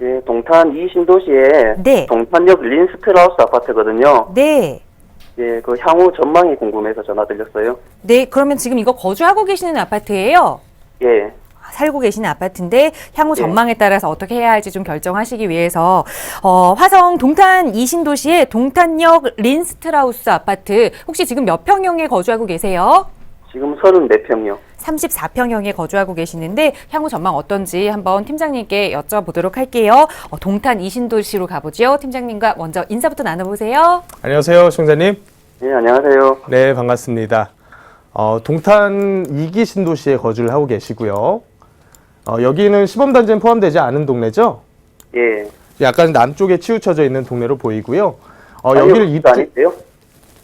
예, 동탄 이 신도시에 네. 동탄역 린스트라우스 아파트거든요. 네. 예, 그 향후 전망이 궁금해서 전화드렸어요. 네, 그러면 지금 이거 거주하고 계시는 아파트예요? 예, 살고 계시는 아파트인데 향후 예. 전망에 따라서 어떻게 해야 할지 좀 결정하시기 위해서 화성 동탄 이신도시의 동탄역 린스트라우스 아파트 혹시 지금 몇 평형에 거주하고 계세요? 지금 34평이요. 34평형에 거주하고 계시는데 향후 전망 어떤지 한번 팀장님께 여쭤보도록 할게요. 동탄 이신도시로 가보죠. 팀장님과 먼저 인사부터 나눠보세요. 안녕하세요, 시청자님. 예, 안녕하세요. 네, 반갑습니다. 동탄 2기 신도시에 거주를 하고 계시고요. 여기는 시범단지는 포함되지 않은 동네죠? 예. 약간 남쪽에 치우쳐져 있는 동네로 보이고요. 아니요, 여기를 거기가 아니세요?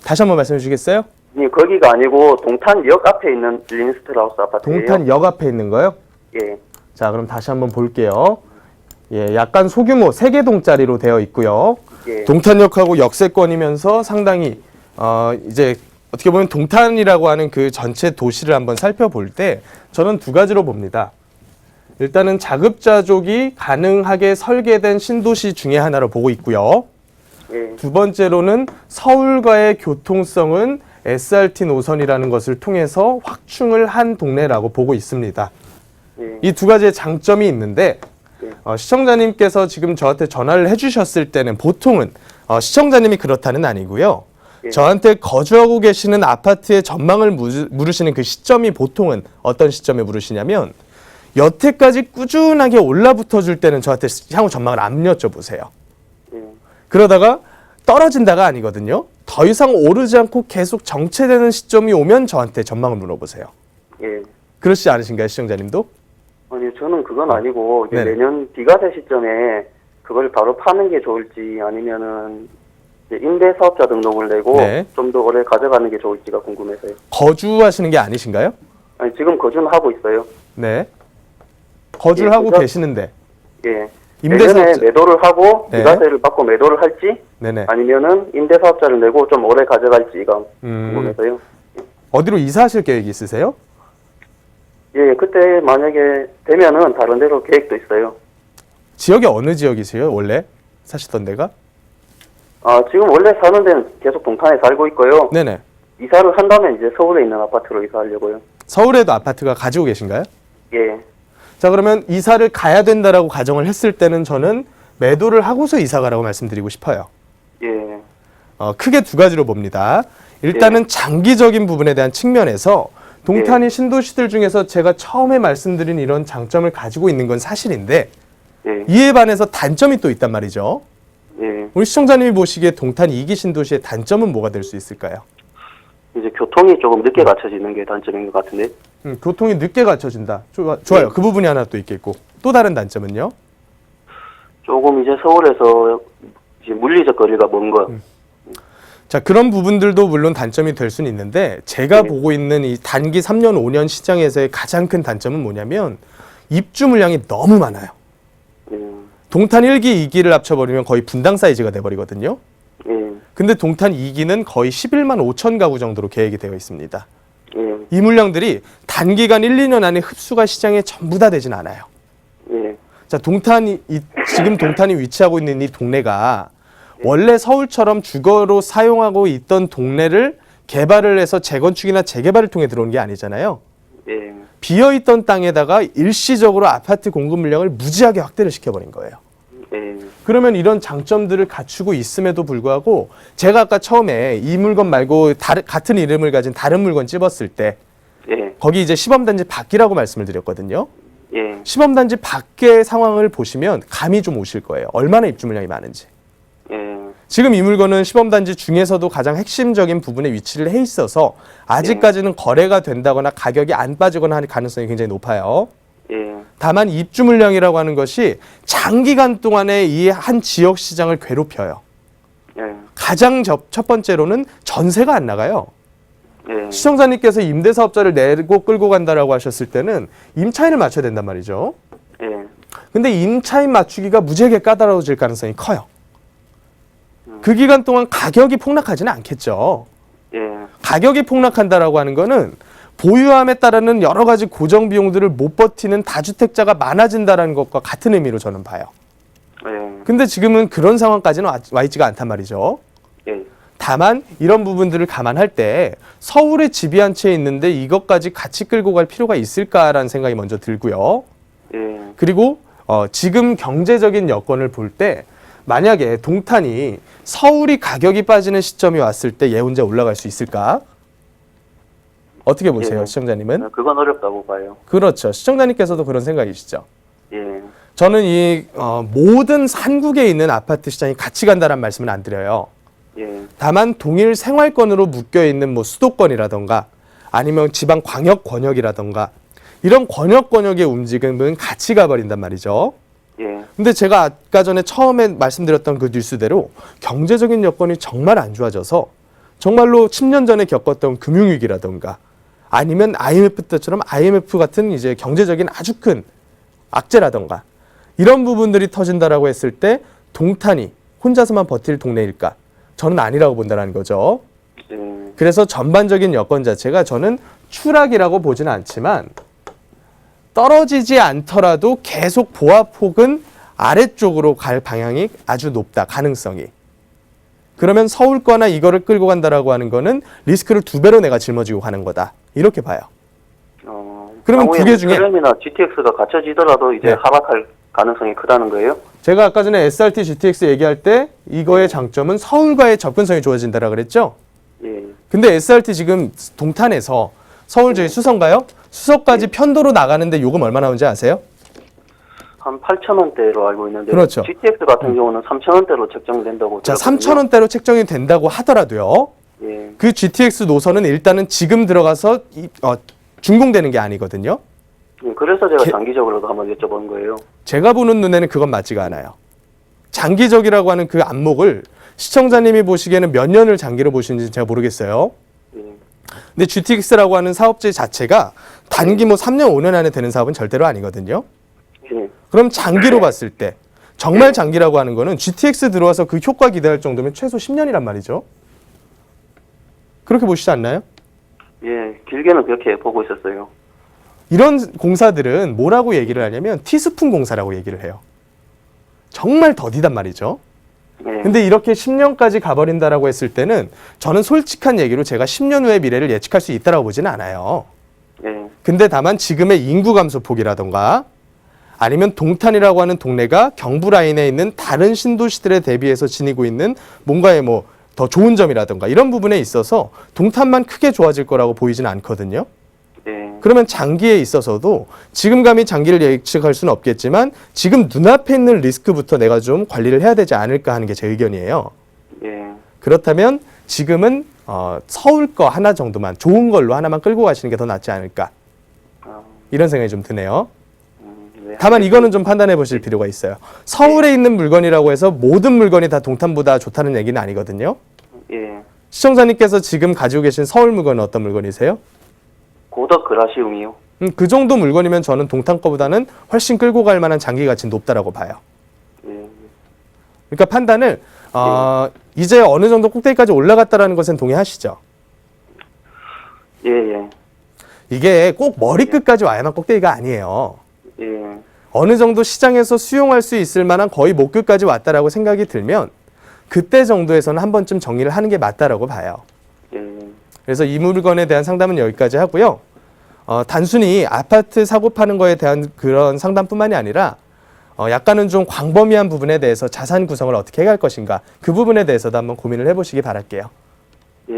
다시 한번 말씀해 주시겠어요? 예, 거기가 아니고 동탄역 앞에 있는 린스트라우스 아파트예요. 동탄역 앞에 있는 거요? 예, 자, 그럼 다시 한번 볼게요. 예, 약간 소규모 3개동짜리로 되어 있고요. 예. 동탄역하고 역세권이면서 상당히 이제 어떻게 보면 동탄이라고 하는 그 전체 도시를 한번 살펴볼 때 저는 두 가지로 봅니다. 일단은 자급자족이 가능하게 설계된 신도시 중에 하나로 보고 있고요. 예, 두 번째로는 서울과의 교통성은 SRT 노선이라는 것을 통해서 확충을 한 동네라고 보고 있습니다. 예. 이 두 가지의 장점이 있는데 시청자님께서 지금 저한테 전화를 해주셨을 때는 보통은 시청자님이 그렇다는 아니고요. 예. 저한테 거주하고 계시는 아파트의 전망을 물으시는 그 시점이 보통은 어떤 시점에 물으시냐면 여태까지 꾸준하게 올라붙어 줄 때는 저한테 향후 전망을 안 여쭤보세요. 예. 그러다가 떨어진다가 아니거든요. 더 이상 오르지 않고 계속 정체되는 시점이 오면 저한테 전망을 물어보세요. 예. 그렇지 않으신가요, 시청자님도? 아니, 저는 그건 아니고 이제 네네. 내년 비과세 시점에 그걸 바로 파는 게 좋을지 아니면은 이제 임대사업자 등록을 내고 네. 좀 더 오래 가져가는 게 좋을지가 궁금해서요. 거주하시는 게 아니신가요? 아니, 지금 거주는 하고 있어요. 네. 거주를 예, 하고 그죠? 계시는데 예. 임대사업자- 내년에 매도를 하고 네. 비과세를 받고 매도를 할지 네네. 아니면은 임대사업자를 내고 좀 오래 가져갈지가 궁금해서요. 어디로 이사하실 계획이 있으세요? 예, 그때 만약에 되면은 다른 데로 계획도 있어요. 지역이 어느 지역이세요, 원래 사시던 데가? 아, 지금 원래 사는 데는 계속 동탄에 살고 있고요. 네네. 이사를 한다면 이제 서울에 있는 아파트로 이사하려고요. 서울에도 아파트가 가지고 계신가요? 예. 자, 그러면 이사를 가야 된다라고 가정을 했을 때는 저는 매도를 하고서 이사 가라고 말씀드리고 싶어요. 예. 크게 두 가지로 봅니다. 일단은 장기적인 부분에 대한 측면에서 동탄이 신도시들 중에서 제가 처음에 말씀드린 이런 장점을 가지고 있는 건 사실인데 예. 이에 반해서 단점이 또 있단 말이죠. 예. 우리 시청자님이 보시기에 동탄 2기 신도시의 단점은 뭐가 될 수 있을까요? 이제 교통이 조금 늦게 갖춰지는 게 단점인 것 같은데. 교통이 늦게 갖춰진다. 좋아요. 그 부분이 하나 또 있겠고. 또 다른 단점은요? 조금 이제 서울에서 이제 물리적 거리가 먼 거. 자, 그런 부분들도 물론 단점이 될 수는 있는데 제가 보고 있는 이 단기 3년, 5년 시장에서의 가장 큰 단점은 뭐냐면 입주 물량이 너무 많아요. 동탄 1기, 2기를 합쳐버리면 거의 분당 사이즈가 돼버리거든요. 예. 근데 동탄 2기는 거의 11만 5천 가구 정도로 계획이 되어 있습니다. 예. 이 물량들이 단기간 1, 2년 안에 흡수가 시장에 전부 다 되진 않아요. 예. 자, 지금 동탄이 위치하고 있는 이 동네가 원래 서울처럼 주거로 사용하고 있던 동네를 개발을 해서 재건축이나 재개발을 통해 들어온 게 아니잖아요. 예. 비어있던 땅에다가 일시적으로 아파트 공급 물량을 무지하게 확대를 시켜버린 거예요. 예. 그러면 이런 장점들을 갖추고 있음에도 불구하고 제가 아까 처음에 이 물건 말고 같은 이름을 가진 다른 물건 찝었을 때 예. 거기 이제 시범단지 밖이라고 말씀을 드렸거든요. 예. 시범단지 밖의 상황을 보시면 감이 좀 오실 거예요. 얼마나 입주 물량이 많은지. 예. 지금 이 물건은 시범단지 중에서도 가장 핵심적인 부분에 위치를 해 있어서 아직까지는 거래가 된다거나 가격이 안 빠지거나 하는 가능성이 굉장히 높아요. 예. 다만 입주 물량이라고 하는 것이 장기간 동안에 이 한 지역 시장을 괴롭혀요. 예. 가장 첫 번째로는 전세가 안 나가요. 예. 시청자님께서 임대사업자를 내고 끌고 간다라고 하셨을 때는 임차인을 맞춰야 된단 말이죠. 예. 근데 임차인 맞추기가 무지하게 까다로워질 가능성이 커요. 그 기간 동안 가격이 폭락하지는 않겠죠. 예. 가격이 폭락한다라고 하는 거는 보유함에 따르는 여러 가지 고정 비용들을 못 버티는 다주택자가 많아진다라는 것과 같은 의미로 저는 봐요. 예. 근데 지금은 그런 상황까지는 와 있지가 않단 말이죠. 예. 다만 이런 부분들을 감안할 때 서울에 집이 한 채 있는데 이것까지 같이 끌고 갈 필요가 있을까라는 생각이 먼저 들고요. 예. 그리고 지금 경제적인 여건을 볼 때 만약에 동탄이 서울이 가격이 빠지는 시점이 왔을 때 예혼자 올라갈 수 있을까? 어떻게 보세요, 예. 시청자님은? 그건 어렵다고 봐요. 그렇죠. 시청자님께서도 그런 생각이시죠? 예. 저는 이 모든 한국에 있는 아파트 시장이 같이 간다는 말씀은 안 드려요. 예. 다만 동일 생활권으로 묶여 있는 뭐 수도권이라던가 아니면 지방 광역 권역이라던가 이런 권역의 움직임은 같이 가버린단 말이죠. 예. 근데 제가 아까 전에 처음에 말씀드렸던 그 뉴스대로 경제적인 여건이 정말 안 좋아져서 정말로 10년 전에 겪었던 금융위기라던가 아니면 IMF 때처럼 IMF 같은 이제 경제적인 아주 큰 악재라던가 이런 부분들이 터진다라고 했을 때 동탄이 혼자서만 버틸 동네일까? 저는 아니라고 본다는 거죠. 예. 그래서 전반적인 여건 자체가 저는 추락이라고 보지는 않지만 떨어지지 않더라도 계속 보합폭은 아래쪽으로 갈 방향이 아주 높다. 가능성이. 그러면 서울 거나 이거를 끌고 간다라고 하는 거는 리스크를 2배로 내가 짊어지고 가는 거다. 이렇게 봐요. 그러면 두 개 중에 트램이나 GTX가 갖춰지더라도 이제 네. 하락할 가능성이 크다는 거예요? 제가 아까 전에 SRT, GTX 얘기할 때 이거의 장점은 서울과의 접근성이 좋아진다라 그랬죠? 예. 근데 SRT 지금 동탄에서 서울 저희 수서인가요? 수서까지 편도로 나가는데 요금 얼마 나오는지 아세요? 한 8,000원대로 알고 있는데 그렇죠. GTX 같은 경우는 3,000원대로 책정된다고 자, 들었거든요. 3,000원대로 책정이 된다고 하더라도요. 예. 그 GTX 노선은 일단은 지금 들어가서 준공되는 게 아니거든요. 예, 그래서 제가 장기적으로도 한번 여쭤본 거예요. 제가 보는 눈에는 그건 맞지가 않아요. 장기적이라고 하는 그 안목을 시청자님이 보시기에는 몇 년을 장기로 보시는지 제가 모르겠어요. 예. 근데 GTX라고 하는 사업체 자체가 단기 뭐 3년, 5년 안에 되는 사업은 절대로 아니거든요. 예. 그럼 장기로 봤을 때 정말 장기라고 하는 거는 GTX 들어와서 그 효과 기대할 정도면 최소 10년이란 말이죠. 그렇게 보시지 않나요? 예, 길게는 그렇게 보고 있었어요. 이런 공사들은 뭐라고 얘기를 하냐면 티스푼 공사라고 얘기를 해요. 정말 더디단 말이죠. 예. 근데 이렇게 10년까지 가버린다라고 했을 때는 저는 솔직한 얘기로 제가 10년 후의 미래를 예측할 수 있다라고 보지는 않아요. 예. 근데 다만 지금의 인구 감소폭이라던가 아니면 동탄이라고 하는 동네가 경부 라인에 있는 다른 신도시들에 대비해서 지니고 있는 뭔가의 뭐 더 좋은 점이라던가 이런 부분에 있어서 동탄만 크게 좋아질 거라고 보이지는 않거든요. 예. 그러면 장기에 있어서도 지금 감히 장기를 예측할 수는 없겠지만 지금 눈앞에 있는 리스크부터 내가 좀 관리를 해야 되지 않을까 하는 게 제 의견이에요. 예. 그렇다면 지금은 서울 거 하나 정도만 좋은 걸로 하나만 끌고 가시는 게 더 낫지 않을까 이런 생각이 좀 드네요. 네. 다만 이거는 좀 판단해 보실 필요가 있어요. 서울에 있는 물건이라고 해서 모든 물건이 다 동탄보다 좋다는 얘기는 아니거든요. 예. 시청자님께서 지금 가지고 계신 서울 물건은 어떤 물건이세요? 고덕 그라시움이요. 그 정도 물건이면 저는 동탄 거보다는 훨씬 끌고 갈 만한 장기 가치는 높다라고 봐요. 예. 그러니까 판단을 이제 어느 정도 꼭대기까지 올라갔다라는 것은 동의하시죠? 예, 예. 이게 꼭 머리끝까지 와야만 꼭대기가 아니에요. 예. 어느 정도 시장에서 수용할 수 있을 만한 거의 목끝까지 왔다라고 생각이 들면 그때 정도에서는 한 번쯤 정리를 하는 게 맞다라고 봐요. 예. 그래서 이 물건에 대한 상담은 여기까지 하고요. 단순히 아파트 사고 파는 거에 대한 그런 상담뿐만이 아니라 약간은 좀 광범위한 부분에 대해서 자산 구성을 어떻게 해갈 것인가 그 부분에 대해서도 한번 고민을 해보시기 바랄게요. 예,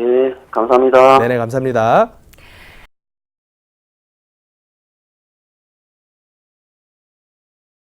감사합니다. 네네, 감사합니다.